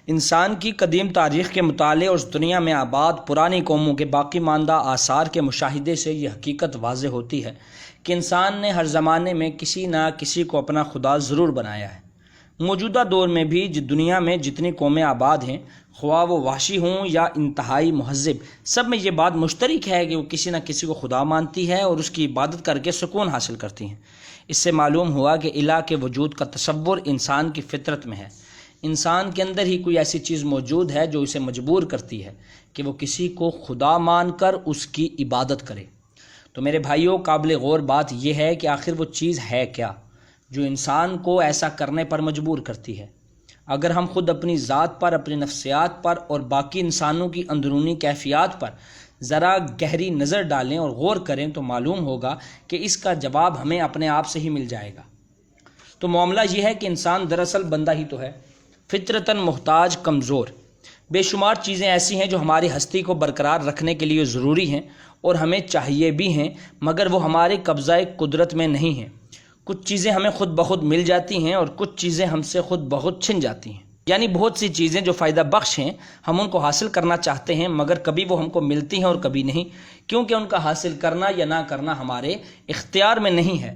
انسان کی قدیم تاریخ کے مطالعے اور اس دنیا میں آباد پرانی قوموں کے باقی ماندہ آثار کے مشاہدے سے یہ حقیقت واضح ہوتی ہے کہ انسان نے ہر زمانے میں کسی نہ کسی کو اپنا خدا ضرور بنایا ہے۔ موجودہ دور میں بھی دنیا میں جتنی قومیں آباد ہیں، خواہ وہ وحشی ہوں یا انتہائی مہذب، سب میں یہ بات مشترک ہے کہ وہ کسی نہ کسی کو خدا مانتی ہے اور اس کی عبادت کر کے سکون حاصل کرتی ہیں۔ اس سے معلوم ہوا کہ الہ کے وجود کا تصور انسان کی فطرت میں ہے۔ انسان کے اندر ہی کوئی ایسی چیز موجود ہے جو اسے مجبور کرتی ہے کہ وہ کسی کو خدا مان کر اس کی عبادت کرے۔ تو میرے بھائیوں، قابل غور بات یہ ہے کہ آخر وہ چیز ہے کیا جو انسان کو ایسا کرنے پر مجبور کرتی ہے؟ اگر ہم خود اپنی ذات پر، اپنی نفسیات پر اور باقی انسانوں کی اندرونی کیفیات پر ذرا گہری نظر ڈالیں اور غور کریں تو معلوم ہوگا کہ اس کا جواب ہمیں اپنے آپ سے ہی مل جائے گا۔ تو معاملہ یہ ہے کہ انسان دراصل بندہ ہی تو ہے، فطرتاً محتاج، کمزور۔ بے شمار چیزیں ایسی ہیں جو ہماری ہستی کو برقرار رکھنے کے لیے ضروری ہیں اور ہمیں چاہیے بھی ہیں، مگر وہ ہمارے قبضہ قدرت میں نہیں ہیں۔ کچھ چیزیں ہمیں خود بخود مل جاتی ہیں اور کچھ چیزیں ہم سے خود بخود چھن جاتی ہیں۔ یعنی بہت سی چیزیں جو فائدہ بخش ہیں، ہم ان کو حاصل کرنا چاہتے ہیں، مگر کبھی وہ ہم کو ملتی ہیں اور کبھی نہیں، کیونکہ ان کا حاصل کرنا یا نہ کرنا ہمارے اختیار میں نہیں ہے۔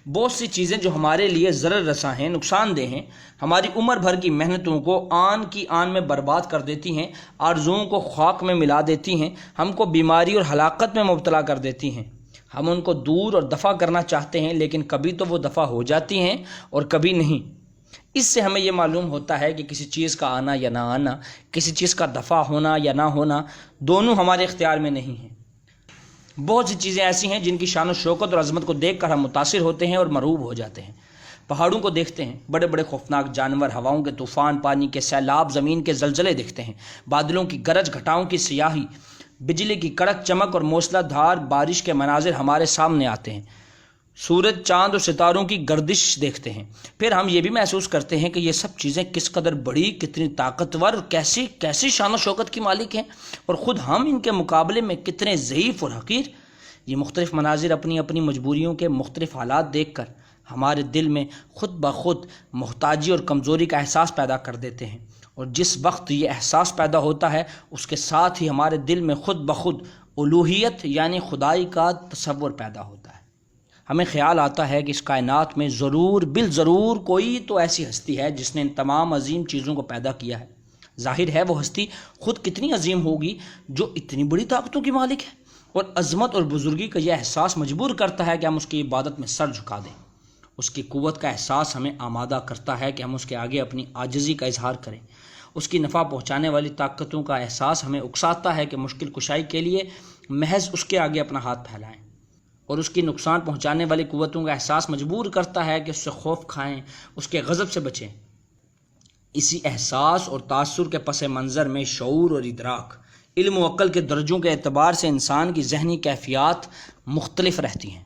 بہت سی چیزیں جو ہمارے لیے ضرر رساں ہیں، نقصان دہ ہیں، ہماری عمر بھر کی محنتوں کو آن کی آن میں برباد کر دیتی ہیں، آرزوؤں کو خاک میں ملا دیتی ہیں، ہم کو بیماری اور ہلاکت میں مبتلا کر دیتی ہیں۔ ہم ان کو دور اور دفع کرنا چاہتے ہیں، لیکن کبھی تو وہ دفع ہو جاتی ہیں اور کبھی نہیں۔ اس سے ہمیں یہ معلوم ہوتا ہے کہ کسی چیز کا آنا یا نہ آنا، کسی چیز کا دفع ہونا یا نہ ہونا، دونوں ہمارے اختیار میں نہیں ہیں۔ بہت سی چیزیں ایسی ہیں جن کی شان و شوکت اور عظمت کو دیکھ کر ہم متاثر ہوتے ہیں اور مرعوب ہو جاتے ہیں۔ پہاڑوں کو دیکھتے ہیں، بڑے بڑے خوفناک جانور، ہواؤں کے طوفان، پانی کے سیلاب، زمین کے زلزلے دیکھتے ہیں، بادلوں کی گرج، گھٹاؤں کی سیاہی، بجلی کی کڑک چمک اور موسلا دھار بارش کے مناظر ہمارے سامنے آتے ہیں۔ سورج، چاند اور ستاروں کی گردش دیکھتے ہیں۔ پھر ہم یہ بھی محسوس کرتے ہیں کہ یہ سب چیزیں کس قدر بڑی، کتنی طاقتور، کیسی شان و شوکت کی مالک ہیں، اور خود ہم ان کے مقابلے میں کتنے ضعیف اور حقیر۔ یہ مختلف مناظر اپنی اپنی مجبوریوں کے مختلف حالات دیکھ کر ہمارے دل میں خود بخود محتاجی اور کمزوری کا احساس پیدا کر دیتے ہیں، اور جس وقت یہ احساس پیدا ہوتا ہے اس کے ساتھ ہی ہمارے دل میں خود بخود الوہیت یعنی خدائی کا تصور پیدا ہوتا ہے۔ ہمیں خیال آتا ہے کہ اس کائنات میں ضرور بالضرور کوئی تو ایسی ہستی ہے جس نے ان تمام عظیم چیزوں کو پیدا کیا ہے۔ ظاہر ہے وہ ہستی خود کتنی عظیم ہوگی جو اتنی بڑی طاقتوں کی مالک ہے، اور عظمت اور بزرگی کا یہ احساس مجبور کرتا ہے کہ ہم اس کی عبادت میں سر جھکا دیں۔ اس کی قوت کا احساس ہمیں آمادہ کرتا ہے کہ ہم اس کے آگے اپنی عاجزی کا اظہار کریں۔ اس کی نفع پہنچانے والی طاقتوں کا احساس ہمیں اکساتا ہے کہ مشکل کشائی کے لیے محض اس کے آگے اپنا ہاتھ پھیلائیں، اور اس کی نقصان پہنچانے والی قوتوں کا احساس مجبور کرتا ہے کہ اس سے خوف کھائیں، اس کے غضب سے بچیں۔ اسی احساس اور تاثر کے پس منظر میں شعور اور ادراک، علم و عقل کے درجوں کے اعتبار سے انسان کی ذہنی کیفیات مختلف رہتی ہیں۔